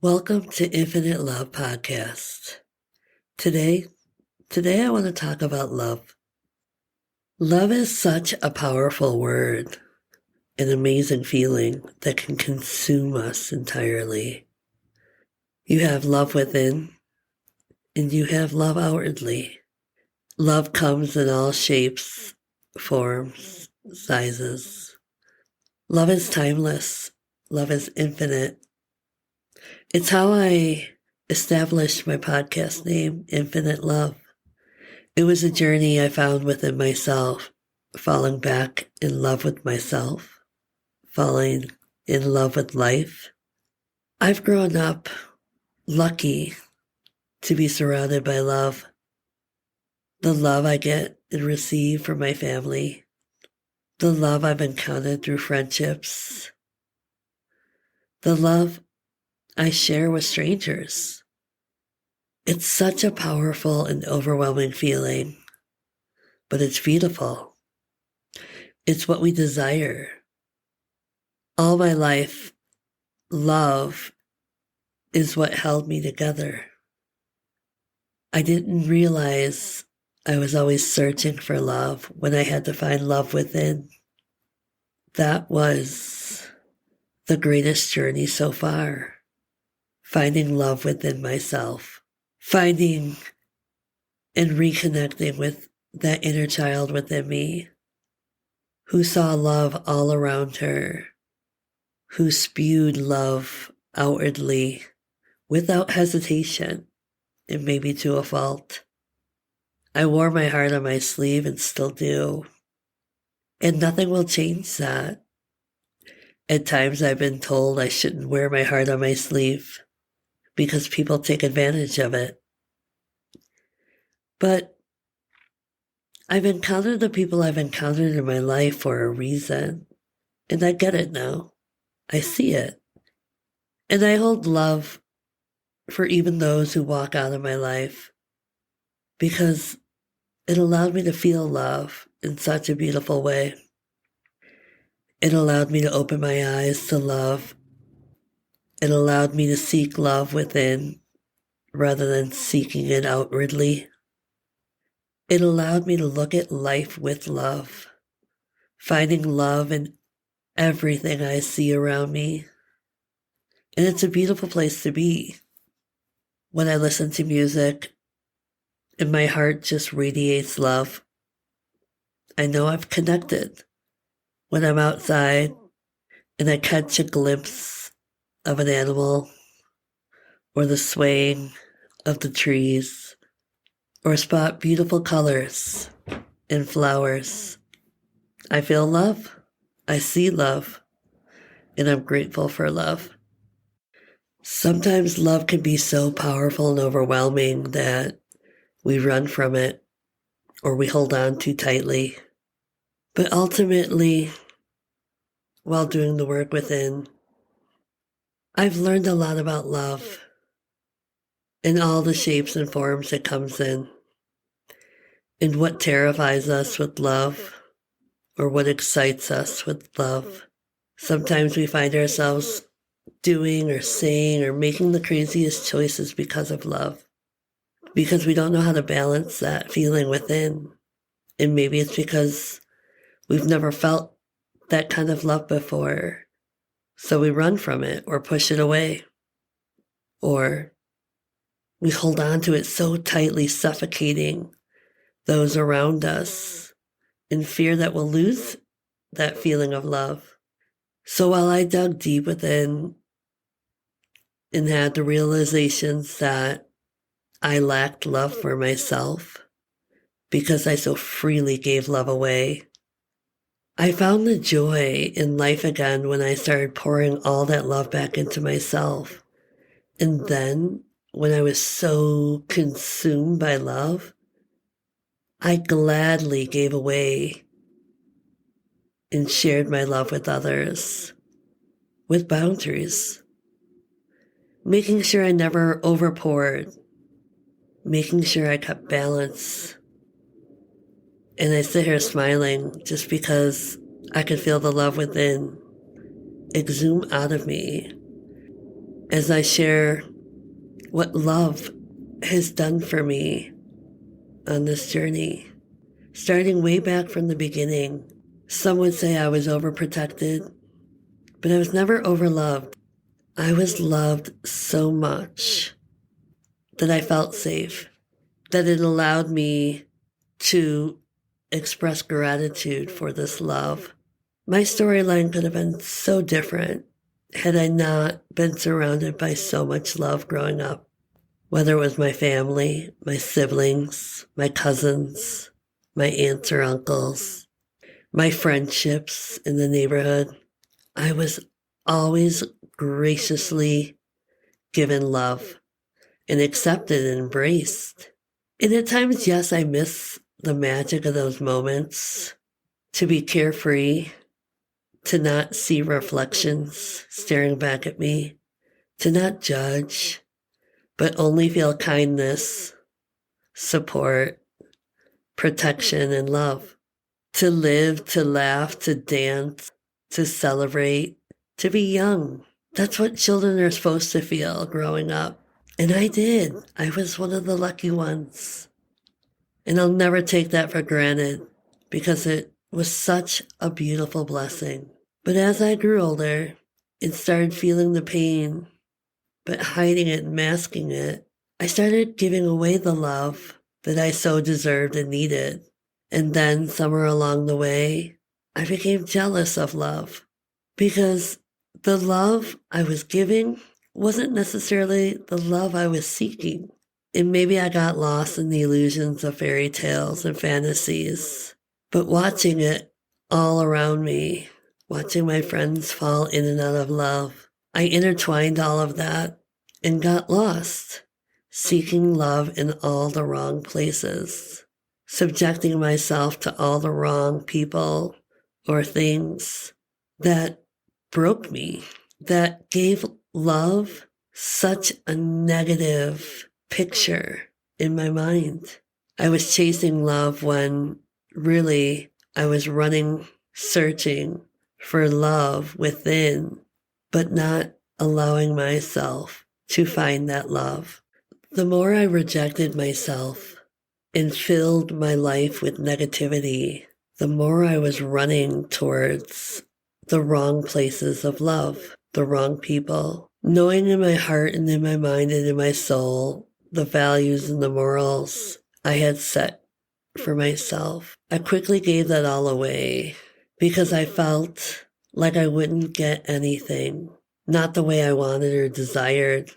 Welcome to Infinite Love Podcast. Today, today I want to talk about love. Love is such a powerful word, an amazing feeling that can consume us entirely. You have love within, and you have love outwardly. Love comes in all shapes, forms, sizes. Love is timeless. Love is infinite. It's how I established my podcast name, Infinite Love. It was a journey I found within myself, falling back in love with myself, falling in love with life. I've grown up lucky to be surrounded by love. The love I get and receive from my family, the love I've encountered through friendships, the love I share with strangers. It's such a powerful and overwhelming feeling, but it's beautiful. It's what we desire. All my life, love is what held me together. I didn't realize I was always searching for love when I had to find love within. That was the greatest journey so far. Finding love within myself. Finding and reconnecting with that inner child within me who saw love all around her, who spewed love outwardly without hesitation and maybe to a fault. I wore my heart on my sleeve and still do, and nothing will change that. At times I've been told I shouldn't wear my heart on my sleeve because people take advantage of it. But I've encountered the people I've encountered in my life for a reason, and I get it now. I see it. And I hold love for even those who walk out of my life because it allowed me to feel love in such a beautiful way. It allowed me to open my eyes to love. It allowed me to seek love within rather than seeking it outwardly. It allowed me to look at life with love, finding love in everything I see around me. And it's a beautiful place to be. When I listen to music and my heart just radiates love, I know I've connected. When I'm outside and I catch a glimpse of an animal or the swaying of the trees or spot beautiful colors and flowers, I feel love. I see love, and I'm grateful for love. Sometimes love can be so powerful and overwhelming that we run from it or we hold on too tightly. But ultimately, while doing the work within, I've learned a lot about love in all the shapes and forms it comes in, and what terrifies us with love or what excites us with love. Sometimes we find ourselves doing or saying or making the craziest choices because of love, because we don't know how to balance that feeling within. And maybe it's because we've never felt that kind of love before, so we run from it or push it away, or we hold on to it so tightly, suffocating those around us in fear that we'll lose that feeling of love. So while I dug deep within and had the realizations that I lacked love for myself because I so freely gave love away, I found the joy in life again when I started pouring all that love back into myself. And then, when I was so consumed by love, I gladly gave away and shared my love with others, with boundaries, making sure I never overpoured, making sure I kept balance. And I sit here smiling just because I could feel the love within exude out of me. as I share what love has done for me on this journey, starting way back from the beginning. Some would say I was overprotected, but I was never overloved. I was loved so much that I felt safe, that it allowed me to express gratitude for this love. My storyline could have been so different had I not been surrounded by so much love growing up, whether it was my family, my siblings, my cousins, my aunts or uncles, my friendships in the neighborhood. I was always graciously given love and accepted and embraced. And at times, yes, I miss the magic of those moments, to be carefree, to not see reflections staring back at me, to not judge, but only feel kindness, support, protection, and love. To live, to laugh, to dance, to celebrate, to be young. That's what children are supposed to feel growing up. And I did. I was one of the lucky ones. And I'll never take that for granted because it was such a beautiful blessing. But as I grew older and started feeling the pain, but hiding it and masking it, I started giving away the love that I so deserved and needed. And then somewhere along the way, I became jealous of love because the love I was giving wasn't necessarily the love I was seeking. And maybe I got lost in the illusions of fairy tales and fantasies. But watching it all around me, watching my friends fall in and out of love, I intertwined all of that and got lost, seeking love in all the wrong places, subjecting myself to all the wrong people or things that broke me, that gave love such a negative picture in my mind. I was chasing love when really I was running, searching for love within, but not allowing myself to find that love. The more I rejected myself and filled my life with negativity, the more I was running towards the wrong places of love, the wrong people, knowing in my heart and in my mind and in my soul the values and the morals I had set for myself. I quickly gave that all away because I felt like I wouldn't get anything, not the way I wanted or desired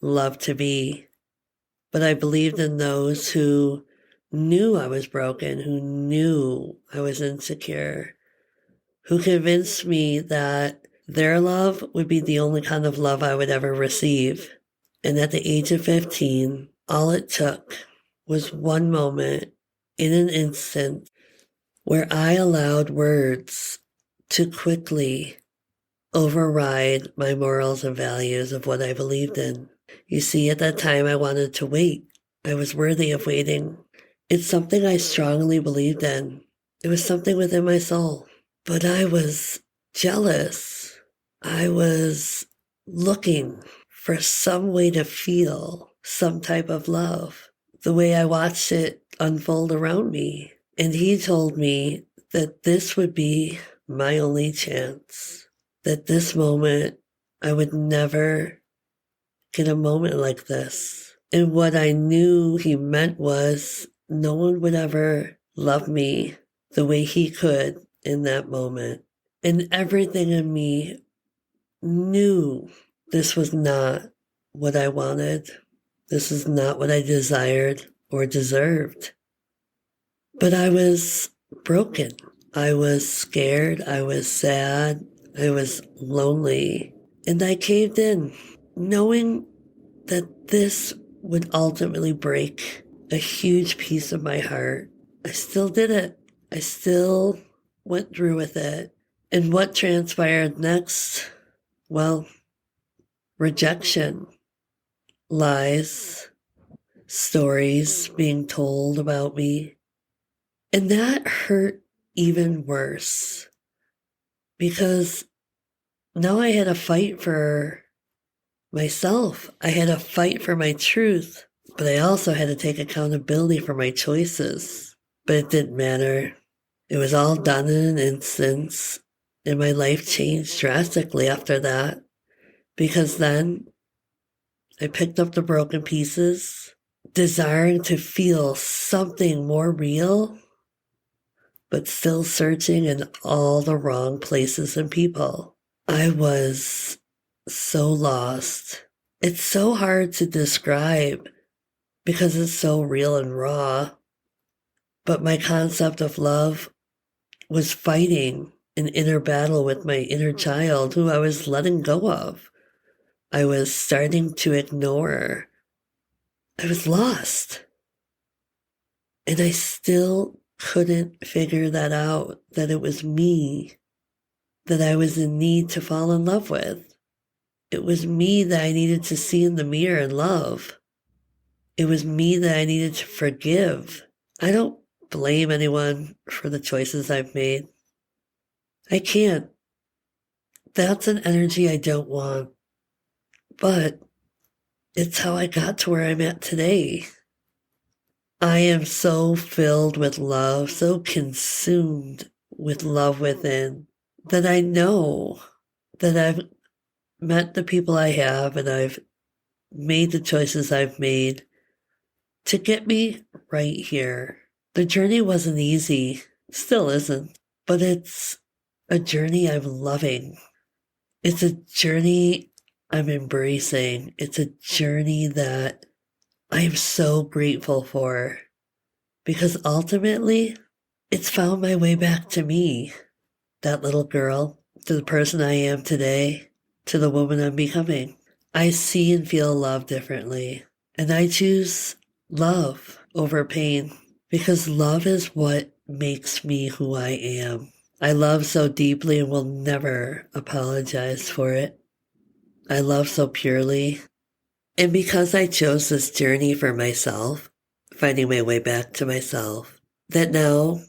love to be. But I believed in those who knew I was broken, who knew I was insecure, who convinced me that their love would be the only kind of love I would ever receive. And at the age of 15, all it took was one moment in an instant where I allowed words to quickly override my morals and values of what I believed in. You see, at that time, I wanted to wait. I was worthy of waiting. It's something I strongly believed in. It was something within my soul. But I was jealous. I was looking for some way to feel some type of love, the way I watched it unfold around me. And he told me that this would be my only chance, that this moment, I would never get a moment like this. And what I knew he meant was no one would ever love me the way he could in that moment. And everything in me knew this was not what I wanted. This is not what I desired or deserved. But I was broken. I was scared. I was sad. I was lonely. And I caved in, knowing that this would ultimately break a huge piece of my heart. I still did it. I still went through with it. And what transpired next? Well, rejection, lies, stories being told about me. And that hurt even worse because now I had to fight for myself. I had to fight for my truth, but I also had to take accountability for my choices. But it didn't matter. It was all done in an instant, and my life changed drastically after that, because then I picked up the broken pieces, desiring to feel something more real, but still searching in all the wrong places and people. I was so lost. It's so hard to describe because it's so real and raw. But my concept of love was fighting an inner battle with my inner child who I was letting go of. I was starting to ignore. I was lost. And I still couldn't figure that out, that it was me that I was in need to fall in love with. It was me that I needed to see in the mirror and love. It was me that I needed to forgive. I don't blame anyone for the choices I've made. I can't. That's an energy I don't want. But it's how I got to where I'm at today. I am so filled with love, so consumed with love within, that I know that I've met the people I have and I've made the choices I've made to get me right here. The journey wasn't easy, still isn't, but it's a journey I'm loving. It's a journey I'm embracing. It's a journey that I'm so grateful for, because ultimately it's found my way back to me, that little girl, to the person I am today, to the woman I'm becoming. I see and feel love differently, and I choose love over pain, because love is what makes me who I am. I love so deeply and will never apologize for it. I love so purely. And because I chose this journey for myself, finding my way back to myself, that now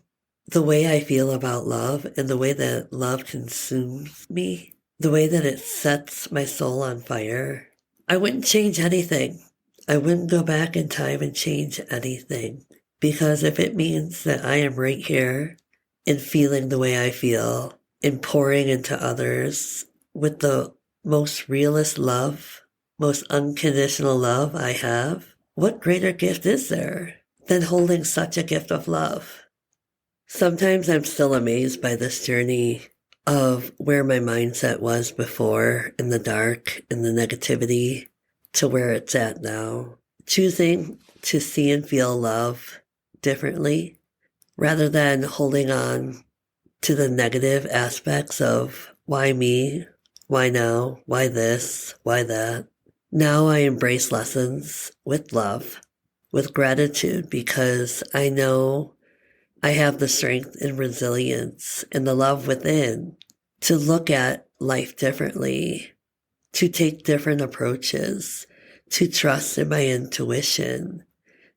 the way I feel about love and the way that love consumes me, the way that it sets my soul on fire, I wouldn't change anything. I wouldn't go back in time and change anything. Because if it means that I am right here and feeling the way I feel and pouring into others with the most realist love, most unconditional love I have, what greater gift is there than holding such a gift of love? Sometimes I'm still amazed by this journey of where my mindset was before, in the dark, in the negativity, to where it's at now. Choosing to see and feel love differently rather than holding on to the negative aspects of why me, why now, why this, why that. Now I embrace lessons with love, with gratitude, because I know I have the strength and resilience and the love within to look at life differently, to take different approaches, to trust in my intuition,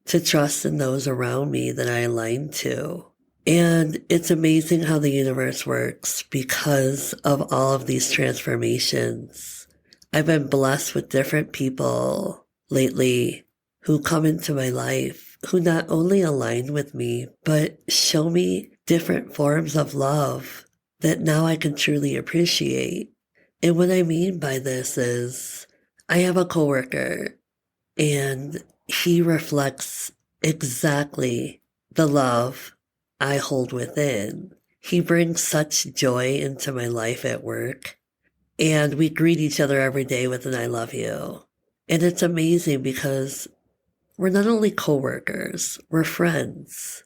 to trust in those around me that I align to. And it's amazing how the universe works because of all of these transformations. I've been blessed with different people lately who come into my life who not only align with me, but show me different forms of love that now I can truly appreciate. And what I mean by this is I have a coworker and he reflects exactly the love I hold within. He brings such joy into my life at work, and we greet each other every day with an I love you. And it's amazing because we're not only coworkers, we're friends.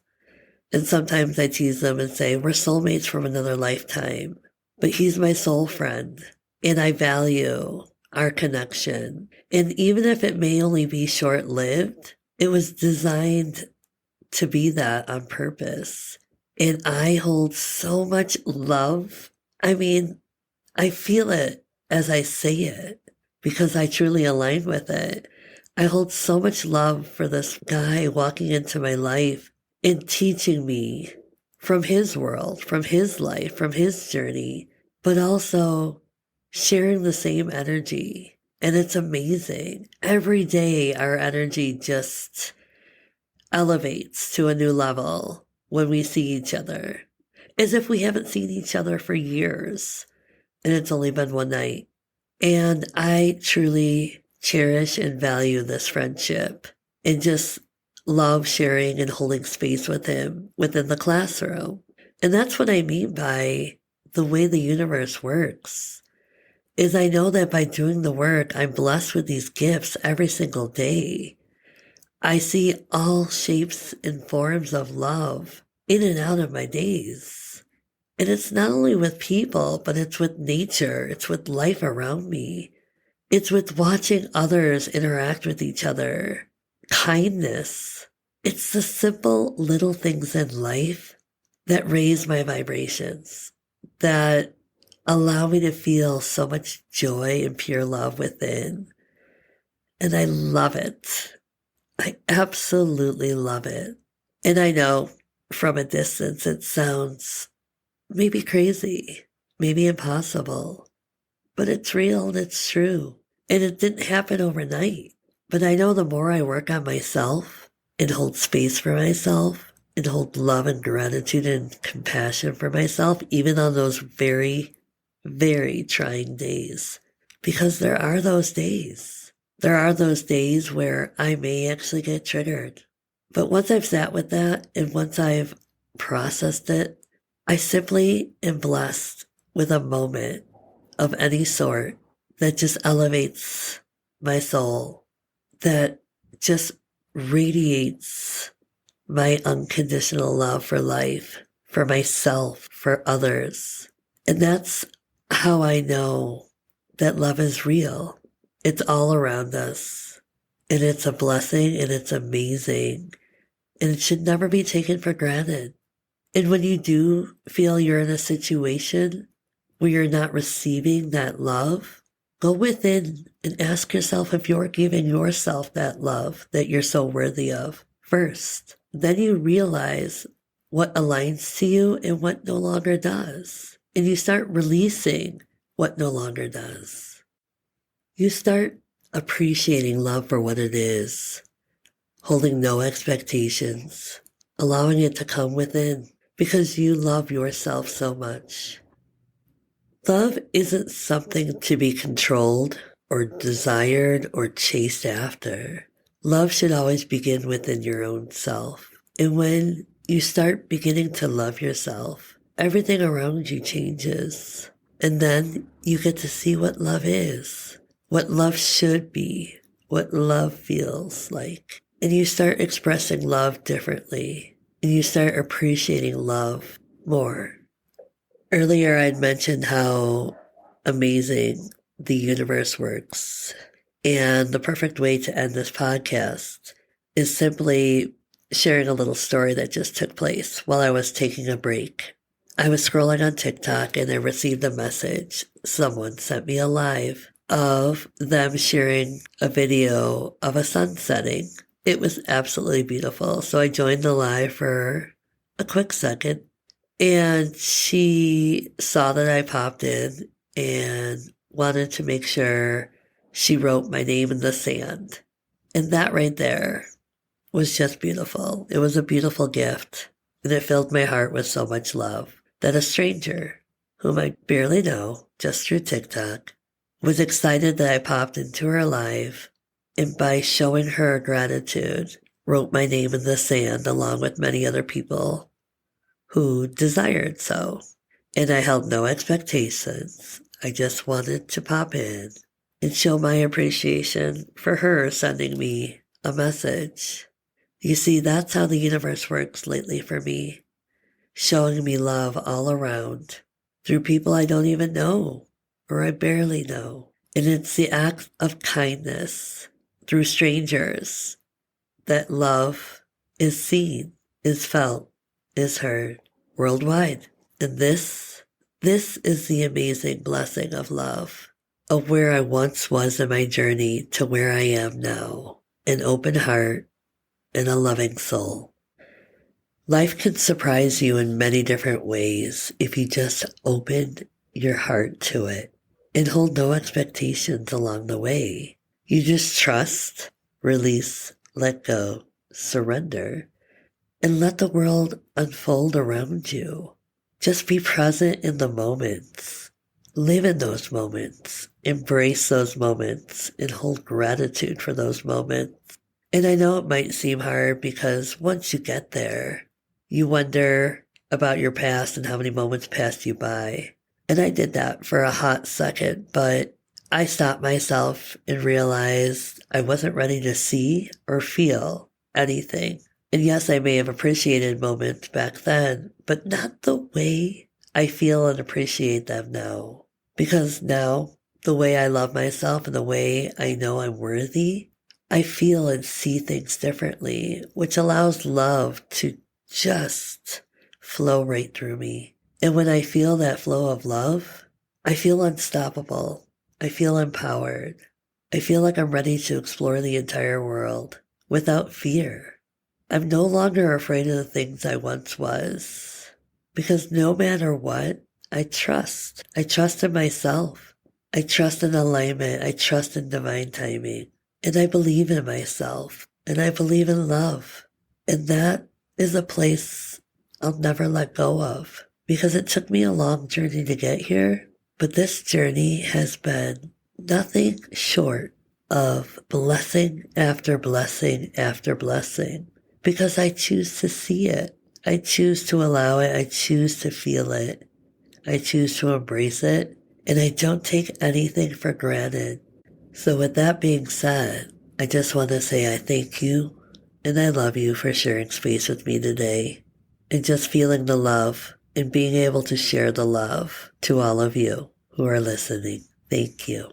And sometimes I tease them and say, we're soulmates from another lifetime. But he's my soul friend, and I value our connection. And even if it may only be short-lived, it was designed to be that on purpose. And I hold so much love. I mean, I feel it as I say it because I truly align with it. I hold so much love for this guy walking into my life and teaching me from his world, from his life, from his journey, but also sharing the same energy. And it's amazing. Every day our energy just elevates to a new level when we see each other, as if we haven't seen each other for years and it's only been one night. And I truly cherish and value this friendship and just love sharing and holding space with him within the classroom. And that's what I mean by the way the universe works. Is I know that by doing the work, I'm blessed with these gifts every single day. I see all shapes and forms of love in and out of my days. And it's not only with people, but it's with nature. It's with life around me. It's with watching others interact with each other. Kindness. It's the simple little things in life that raise my vibrations, that allow me to feel so much joy and pure love within. And I love it. I absolutely love it. And I know from a distance it sounds maybe crazy, maybe impossible, but it's real and it's true. And it didn't happen overnight. But I know the more I work on myself and hold space for myself and hold love and gratitude and compassion for myself, even on those very, very trying days, because there are those days. There are those days where I may actually get triggered. But once I've sat with that and once I've processed it, I simply am blessed with a moment of any sort that just elevates my soul, that just radiates my unconditional love for life, for myself, for others. And that's how I know that love is real. It's all around us. And it's a blessing and it's amazing. And it should never be taken for granted. And when you do feel you're in a situation where you're not receiving that love, go within and ask yourself if you're giving yourself that love that you're so worthy of first. Then you realize what aligns to you and what no longer does. And you start releasing what no longer does. You start appreciating love for what it is, holding no expectations, allowing it to come within because you love yourself so much. Love isn't something to be controlled or desired or chased after. Love should always begin within your own self. And when you start beginning to love yourself, everything around you changes. And then you get to see what love is, what love should be, what love feels like. And you start expressing love differently. And you start appreciating love more. Earlier, I'd mentioned how amazing the universe works. And the perfect way to end this podcast is simply sharing a little story that just took place while I was taking a break. I was scrolling on TikTok and I received a message. Someone sent me a live of them sharing a video of a sun setting. It was absolutely beautiful. So I joined the live for a quick second. And she saw that I popped in and wanted to make sure she wrote my name in the sand. And that right there was just beautiful. It was a beautiful gift. And it filled my heart with so much love that a stranger, whom I barely know, just through TikTok, was excited that I popped into her live. And by showing her gratitude, wrote my name in the sand along with many other people who desired so. And I held no expectations. I just wanted to pop in and show my appreciation for her sending me a message. You see, that's how the universe works lately for me, showing me love all around through people I don't even know or I barely know. And it's the act of kindness through strangers that love is seen, is felt, is heard worldwide. And this is the amazing blessing of love, of where I once was in my journey to where I am now, an open heart and a loving soul. Life can surprise you in many different ways if you just open your heart to it. and hold no expectations along the way. You just trust, release, let go, surrender, and let the world unfold around you. Just be present in the moments. Live in those moments. Embrace those moments and hold gratitude for those moments. And I know it might seem hard because once you get there, you wonder about your past and how many moments passed you by. And I did that for a hot second, but I stopped myself and realized I wasn't ready to see or feel anything. And yes, I may have appreciated moments back then, but not the way I feel and appreciate them now. Because now, the way I love myself and the way I know I'm worthy, I feel and see things differently, which allows love to just flow right through me. And when I feel that flow of love, I feel unstoppable. I feel empowered. I feel like I'm ready to explore the entire world without fear. I'm no longer afraid of the things I once was. Because no matter what, I trust. I trust in myself. I trust in alignment. I trust in divine timing. And I believe in myself. And I believe in love. And that is a place I'll never let go of. Because it took me a long journey to get here. But this journey has been nothing short of blessing after blessing after blessing. Because I choose to see it. I choose to allow it. I choose to feel it. I choose to embrace it. And I don't take anything for granted. So with that being said, I just want to say I thank you and I love you for sharing space with me today. And just feeling the love and being able to share the love to all of you who are listening. Thank you.